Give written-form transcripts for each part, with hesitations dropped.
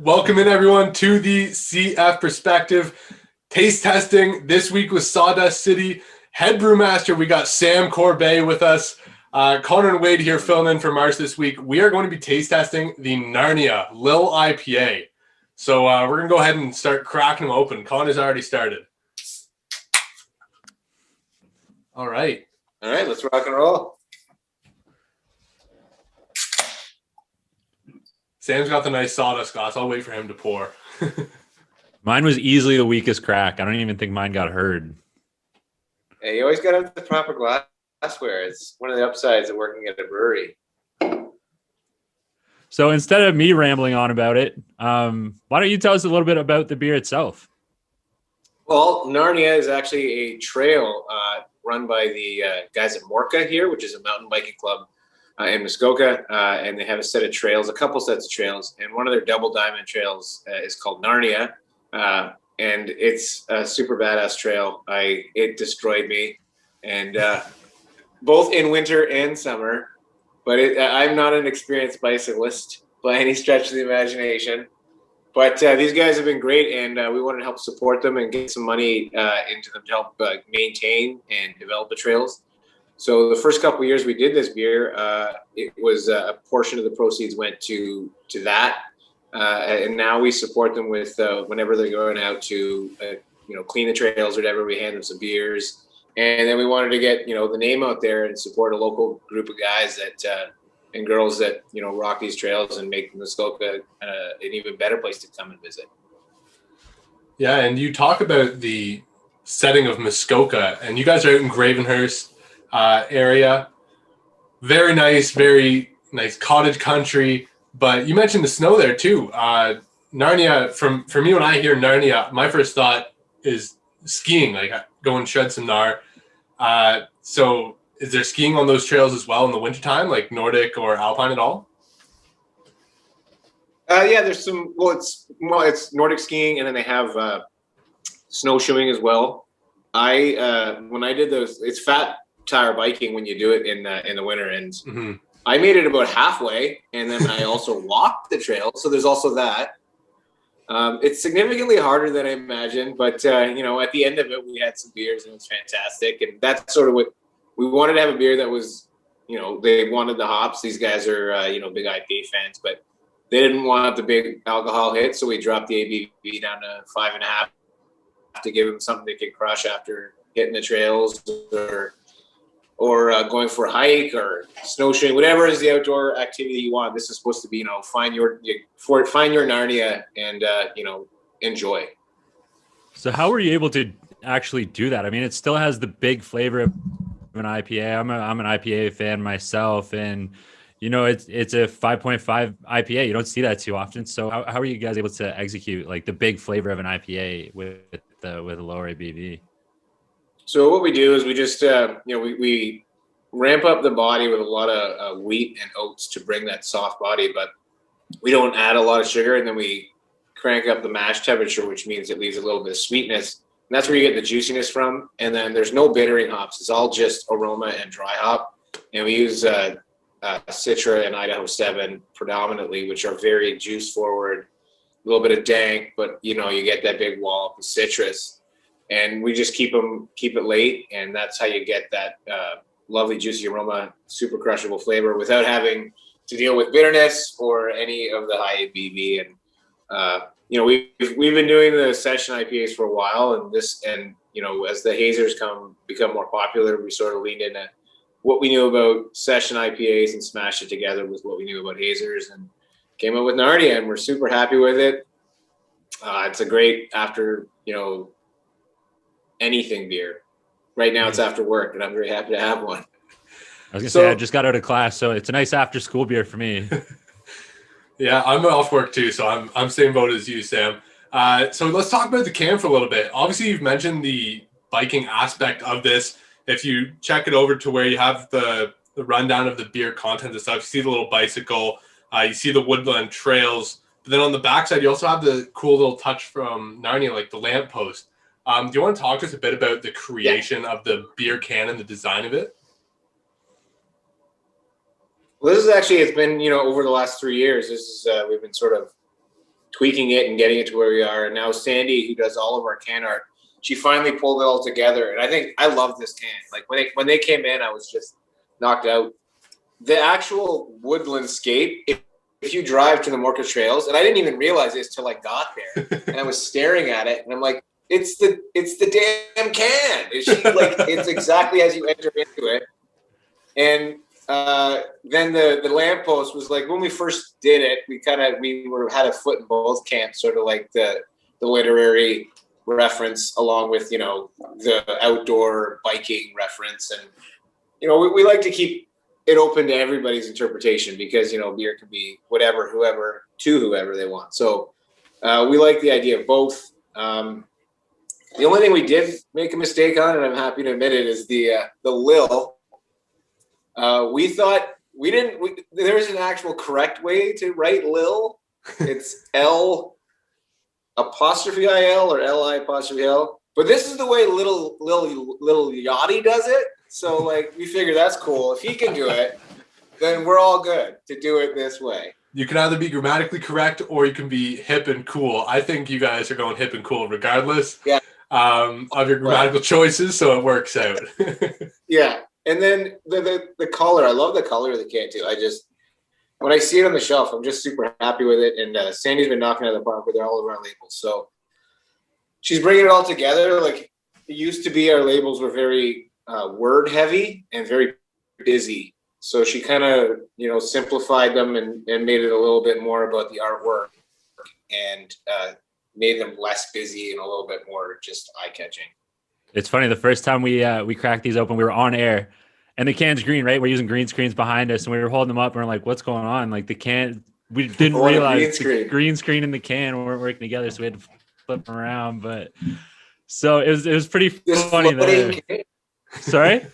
Welcome in everyone to the CF Perspective taste testing. This week was Sawdust City. Head Brewmaster, we got Sam Corbeil with us. Connor and Wade here filling in for Marsh this week. We are going to be taste testing the Gnarnia Lil IPA. So we're going to go ahead and start cracking them open. Connor's already started. All right, let's rock and roll. Sam's got the nice sawdust glass. I'll wait for him to pour. Mine was easily the weakest crack. I don't even think mine got heard. Hey, you always got to have the proper glassware. It's one of the upsides of working at a brewery. So instead of me rambling on about it, why don't you tell us a little bit about the beer itself? Well, Gnarnia is actually a trail run by the guys at Morca here, which is a mountain biking club in Muskoka, and they have a set of trails, a couple sets of trails, and one of their double diamond trails is called Gnarnia, and it's a super badass trail. It destroyed me, and both in winter and summer, but I'm not an experienced bicyclist by any stretch of the imagination. But these guys have been great, and we wanted to help support them and get some money into them to help maintain and develop the trails. So the first couple of years we did this beer, it was a portion of the proceeds went to that, and now we support them with whenever they're going out to clean the trails or whatever. We hand them some beers, and then we wanted to get the name out there and support a local group of guys that and girls that rock these trails and make Muskoka an even better place to come and visit. Yeah, and you talk about the setting of Muskoka, and you guys are out in Gravenhurst area. Very nice cottage country, but you mentioned the snow there too. Gnarnia, for me, when I hear Gnarnia, my first thought is skiing, like go and shed some gnar. So is there skiing on those trails as well in the wintertime, like Nordic or Alpine at all? Yeah, there's some. It's Nordic skiing, and then they have snowshoeing as well. When I did those, it's fat tire biking when you do it in the winter, and I made it about halfway, and then I also walked the trail. So there's also that. It's significantly harder than I imagined, but at the end of it, we had some beers and it was fantastic. And that's sort of what we wanted to have, a beer that was, they wanted the hops. These guys are big IPA fans, but they didn't want the big alcohol hit, so we dropped the ABV down to 5.5 to give them something they could crush after hitting the trails or going for a hike or snowshoeing, whatever is the outdoor activity you want. This is supposed to be, find your Gnarnia and enjoy. So how were you able to actually do that? I mean, it still has the big flavor of an IPA. I'm an IPA fan myself, and it's a 5.5 IPA. You don't see that too often. So how are you guys able to execute like the big flavor of an IPA with a lower ABV? So what we do is we just, we ramp up the body with a lot of wheat and oats to bring that soft body, but we don't add a lot of sugar, and then we crank up the mash temperature, which means it leaves a little bit of sweetness. And that's where you get the juiciness from. And then there's no bittering hops. It's all just aroma and dry hop. And we use Citra and Idaho 7 predominantly, which are very juice forward, a little bit of dank, but you get that big wallop of citrus. And we just keep it late, and that's how you get that lovely juicy aroma, super crushable flavor without having to deal with bitterness or any of the high ABV. And we've been doing the session IPAs for a while, and as the hazers become more popular, we sort of leaned into what we knew about session IPAs and smashed it together with what we knew about hazers and came up with Gnarnia, and we're super happy with it. It's a great after anything beer. Right now it's after work, and I'm very happy to have one. I was gonna say I just got out of class, so it's a nice after school beer for me. Yeah, I'm off work too, so I'm same boat as you, Sam. So let's talk about the can for a little bit. Obviously, you've mentioned the biking aspect of this. If you check it over to where you have the rundown of the beer content and stuff, you see the little bicycle, you see the woodland trails, but then on the backside, you also have the cool little touch from Gnarnia, like the lamppost. Do you want to talk to us a bit about the creation of the beer can and the design of it? Well, this is actually, it's been, over the last 3 years, we've been sort of tweaking it and getting it to where we are. And now Sandy, who does all of our can art, she finally pulled it all together. And I think I love this can. Like when they came in, I was just knocked out. The actual woodland scape, if you drive to the Morka trails, and I didn't even realize this till I got there, and I was staring at it, and I'm like, it's the damn can. It's exactly as you enter into it. And then the lamppost was like, when we first did it, we had a foot in both camps, sort of like the literary reference along with, the outdoor biking reference. And, we like to keep it open to everybody's interpretation because, beer can be whoever they want. So we like the idea of both. The only thing we did make a mistake on, and I'm happy to admit it, is the Lil. We thought there's an actual correct way to write Lil. It's L apostrophe IL or LI apostrophe L. But this is the way little Yachty does it. So we figure that's cool. If he can do it, then we're all good to do it this way. You can either be grammatically correct or you can be hip and cool. I think you guys are going hip and cool regardless of your grammatical choices, so it works out. Yeah. And then the color, I love the color of the can too. When I see it on the shelf, I'm just super happy with it. And Sandy's been knocking it out of the park with all of our labels. So she's bringing it all together. Like it used to be, our labels were very word heavy and very busy. So she kind of, simplified them and made it a little bit more about the artwork and made them less busy and a little bit more just eye-catching. It's funny. The first time we cracked these open, we were on air, and the can's green, right? We're using green screens behind us, and we were holding them up, and we're like, "What's going on?" Like the can, we didn't realize the green screen and the can weren't working together, so we had to flip them around. But so it was pretty funny there. Sorry.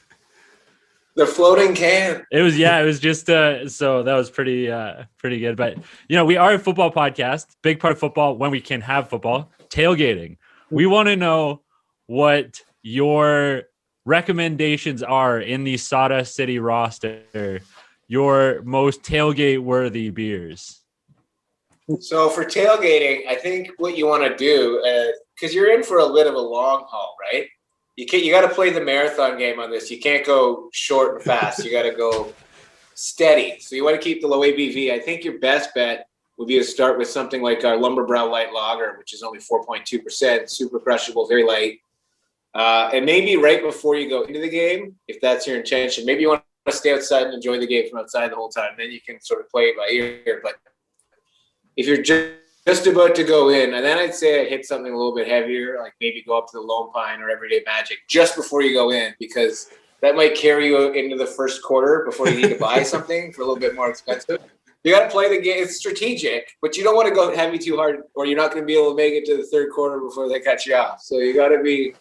The floating can. It was just so that was pretty good. But we are a football podcast. Big part of football, when we can have football, tailgating. We want to know what your recommendations are in the Sawdust City roster, your most tailgate worthy beers. So for tailgating, I think what you want to do, because you're in for a bit of a long haul, right? You got to play the marathon game on this. You can't go short and fast. You got to go steady. So you want to keep the low ABV. I think your best bet would be to start with something like our Lumberbrow Light Lager, which is only 4.2%, super crushable, very light. And maybe right before you go into the game, if that's your intention, maybe you want to stay outside and enjoy the game from outside the whole time. Then you can sort of play it by ear. But if you're just about to go in, and then I'd say I'd hit something a little bit heavier, like maybe go up to the Lone Pine or Everyday Magic just before you go in, because that might carry you into the first quarter before you need to buy something for a little bit more expensive. You got to play the game. It's strategic, but you don't want to go heavy too hard, or you're not going to be able to make it to the third quarter before they cut you off. So you got to be.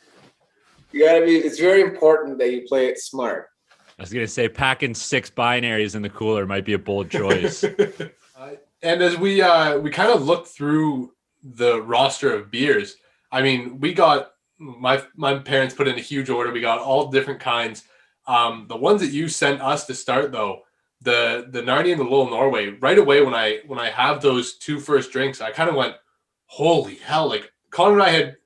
It's very important that you play it smart. I was going to say packing 6 binaries in the cooler might be a bold choice. And as we kind of look through the roster of beers, I mean, we got my parents put in a huge order. We got all different kinds. The ones that you sent us to start though, the Gnarnia and the Lil Norway, right away when I have those 2 first drinks, I kind of went, holy hell! Like Connor and I had,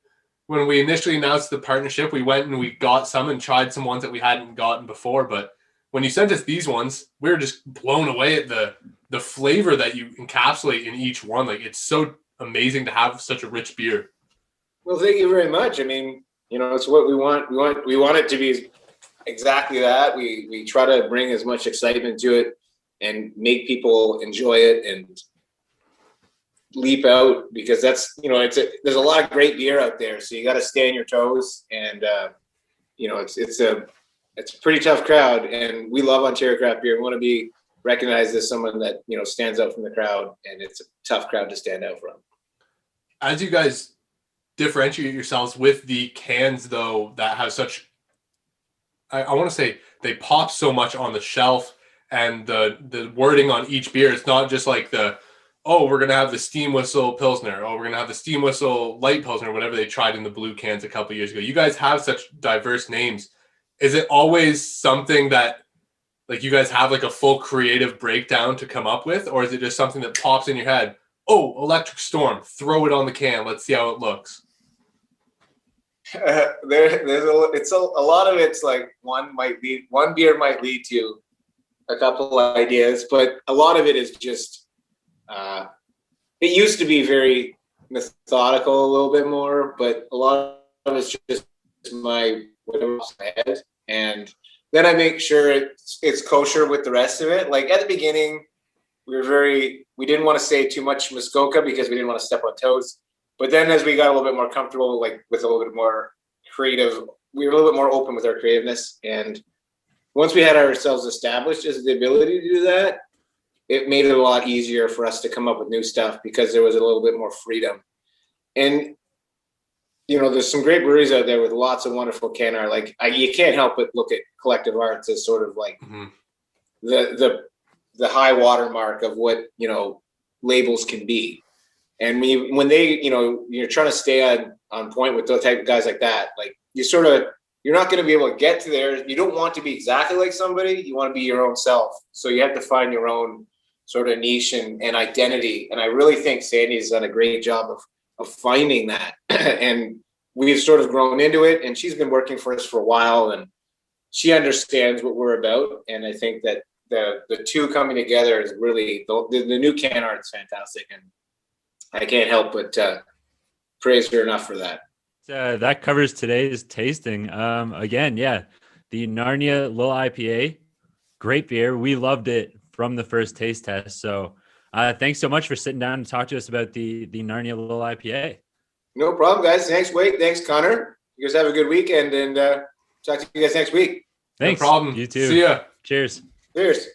when we initially announced the partnership, we went and we got some and tried some ones that we hadn't gotten before. But when you sent us these ones, we were just blown away at the flavor that you encapsulate in each one. Like it's so amazing to have such a rich beer. Well, thank you very much. I mean, it's what we want. We want it to be exactly that. We try to bring as much excitement to it and make people enjoy it and leap out, because that's, there's a lot of great beer out there. So you got to stay on your toes, and it's a pretty tough crowd, and we love Ontario craft beer. We want to be recognized as someone that stands out from the crowd, and it's a tough crowd to stand out from. As you guys differentiate yourselves with the cans though, that have such, I want to say they pop so much on the shelf, and the wording on each beer, it's not just like we're gonna have the Steam Whistle Pilsner, we're gonna have the Steam Whistle Light Pilsner, whatever they tried in the blue cans a couple of years ago. You guys have such diverse names. Is it always something that like you guys have like a full creative breakdown to come up with, or is it just something that pops in your head? oh, electric storm, throw it on the can. Let's see how it looks. It's a lot of it's like one beer might lead to a couple of ideas, but a lot of it is just it used to be very methodical a little bit more, but a lot of it's just my whatever's in my head, and then I make sure it's kosher with the rest of it. Like at the beginning, we didn't want to say too much Muskoka because we didn't want to step on toes. But then as we got a little bit more comfortable, like with a little bit more creative, we were a little bit more open with our creativeness. And once we had ourselves established as the ability to do that, it made it a lot easier for us to come up with new stuff because there was a little bit more freedom. And, you know, there's some great breweries out there with lots of wonderful can art. Like you can't help but look at Collective Arts as sort of like the high watermark of what, you know, labels can be. And when they, you know, you're trying to stay on point with those type of guys like that, like you're not going to be able to get to there. You don't want to be exactly like somebody. You want to be your own self. So you have to find your own sort of niche and identity. And I really think Sandy's done a great job of finding that. And we've sort of grown into it. And she's been working for us for a while, and she understands what we're about. And I think that the two coming together is really the new can art's fantastic. And I can't help but praise her enough for that. That covers today's tasting. Again, yeah, the Gnarnia Lil IPA, great beer. We loved it from the first taste test. So thanks so much for sitting down and talk to us about the Gnarnia Lil IPA. No problem, guys. Thanks, Wade. Thanks, Connor. You guys have a good weekend, and talk to you guys next week. Thanks. No problem. You too. See ya. Cheers. Cheers.